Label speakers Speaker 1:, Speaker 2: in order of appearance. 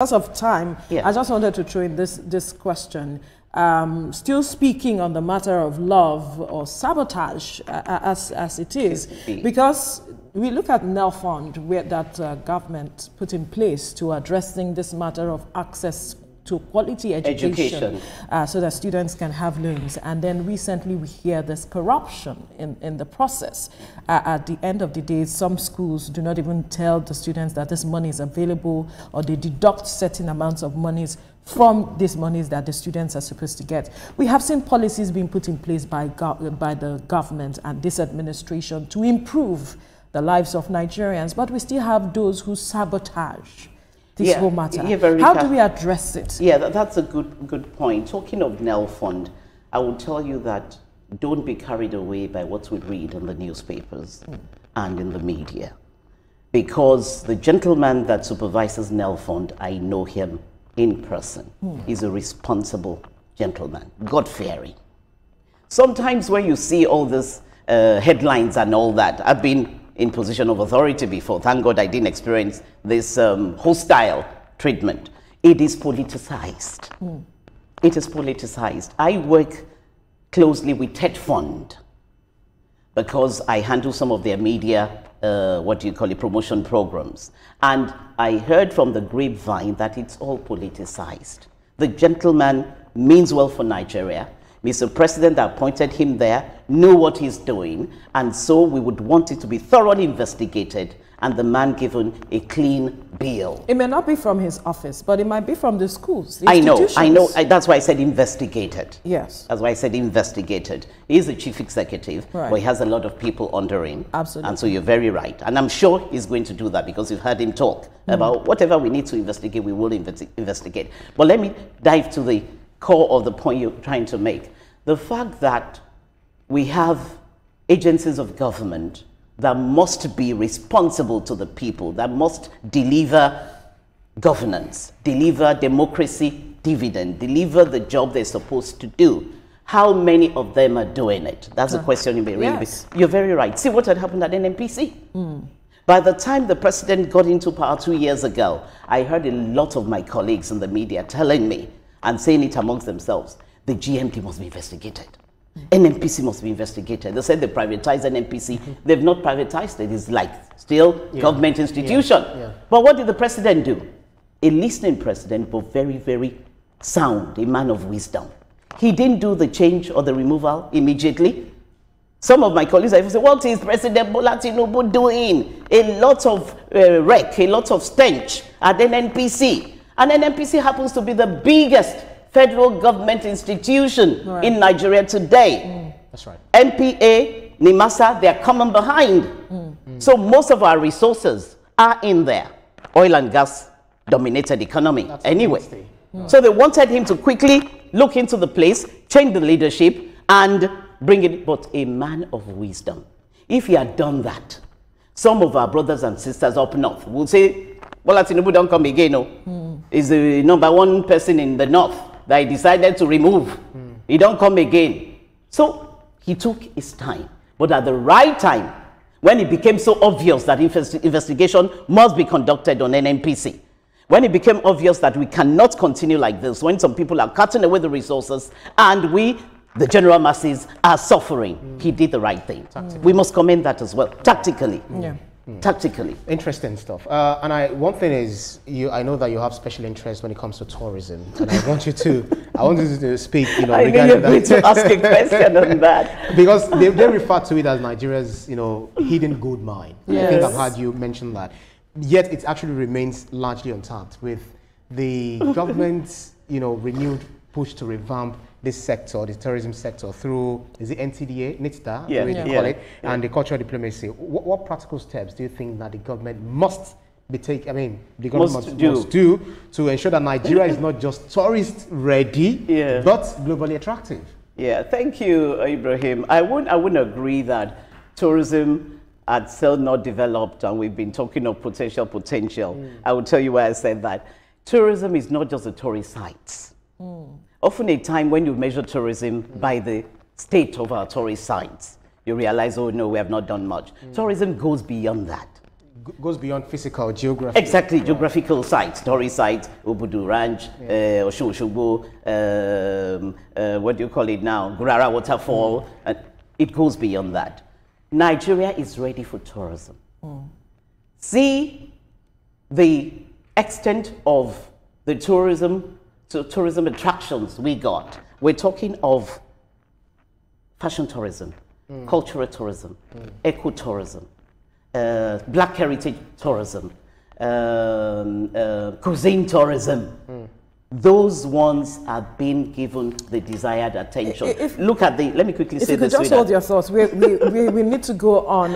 Speaker 1: Because of time, I just wanted to throw in this question. Still speaking on the matter of love or sabotage as it is, because we look at NELFund that government put in place to addressing this matter of access to quality education. So that students can have loans. And then recently we hear there's corruption in the process. At the end of the day, some schools do not even tell the students that this money is available, or they deduct certain amounts of monies from these monies that the students are supposed to get. We have seen policies being put in place by the government and this administration to improve the lives of Nigerians, but we still have those who sabotage this whole matter. How do we address it?
Speaker 2: Yeah, that's a good point. Talking of NELFund, I will tell you that don't be carried away by what we read in the newspapers and in the media. Because the gentleman that supervises NELFund, I know him in person. He's a responsible gentleman, God-fearing. Sometimes when you see all these headlines and all that, I've been in position of authority before. Thank God I didn't experience this hostile treatment. It is politicized. It is politicized. I work closely with NELFund because I handle some of their media, promotion programs. And I heard from the grapevine that it's all politicized. The gentleman means well for Nigeria. Mr. President appointed him there, knew what he's doing, and so we would want it to be thoroughly investigated and the man given a clean bill.
Speaker 1: It may not be from his office, but it might be from the schools, the
Speaker 2: I know. That's why I said investigated.
Speaker 1: Yes.
Speaker 2: That's why I said investigated. He's the chief executive, but he has a lot of people under him.
Speaker 1: Absolutely.
Speaker 2: And so you're very right. And I'm sure he's going to do that because you've heard him talk about whatever we need to investigate, we will investigate. But let me dive to the core of the point you're trying to make. The fact that we have agencies of government that must be responsible to the people, that must deliver governance, deliver democracy dividend, deliver the job they're supposed to do. How many of them are doing it? That's a question you may really be. You're very right. See what had happened at NNPC. By the time the president got into power 2 years ago, I heard a lot of my colleagues in the media telling me and saying it amongst themselves, the GMD must be investigated. NNPC must be investigated. They said they privatized NNPC. They've not privatized it. It's like still government institution. But what did the president do? A listening president, but very, very sound, a man of wisdom. He didn't do the change or the removal immediately. Some of my colleagues have said, what is President Bola Tinubu doing? A lot of wreck, a lot of stench at NNPC. And NNPC happens to be the biggest federal government institution in Nigeria today.
Speaker 3: That's right.
Speaker 2: NPA, NIMASA, they're coming behind. So most of our resources are in there. Oil and gas dominated economy anyway. So they wanted him to quickly look into the place, change the leadership, and bring it, but a man of wisdom. If he had done that, some of our brothers and sisters up north will say, Bola Tinubu don't come again, no. He's the #1 person in the north that he decided to remove. He don't come again. So he took his time. But at the right time, when it became so obvious that investigation must be conducted on NNPC, when it became obvious that we cannot continue like this, when some people are cutting away the resources and we, the general masses, are suffering, he did the right thing. We must commend that as well, tactically. Tactically.
Speaker 3: Interesting stuff. And one thing is, I know that you have special interest when it comes to tourism, and I want you to speak,
Speaker 2: regarding that. To ask a question on that.
Speaker 3: Because they refer to it as Nigeria's, hidden gold mine. I think I've heard you mention that. Yet it actually remains largely untapped with the government's, renewed push to revamp this sector, the tourism sector, through, is it NTDA, NITSTA, call it, and the cultural diplomacy. What practical steps do you think that the government must be taking, the government must do to ensure that Nigeria is not just tourist ready, but globally attractive?
Speaker 2: Yeah, thank you, Ibrahim. I wouldn't agree that tourism had still not developed, and we've been talking of potential. I will tell you why I said that. Tourism is not just a tourist site. Often a time when you measure tourism by the state of our tourist sites, you realize, oh no, we have not done much. Tourism goes beyond that.
Speaker 3: goes beyond physical, geography.
Speaker 2: Exactly, geographical sites, tourist sites, Obudu Ranch, Oshogbo, what do you call it now, Gurara Waterfall, and it goes beyond that. Nigeria is ready for tourism. See the extent of the tourism attractions we got. We're talking of fashion tourism, cultural tourism, ecotourism, black heritage tourism, cuisine tourism. Those ones are being given the desired attention. Look at the, let me quickly say this.
Speaker 1: If you could just hold your thoughts, we need to go on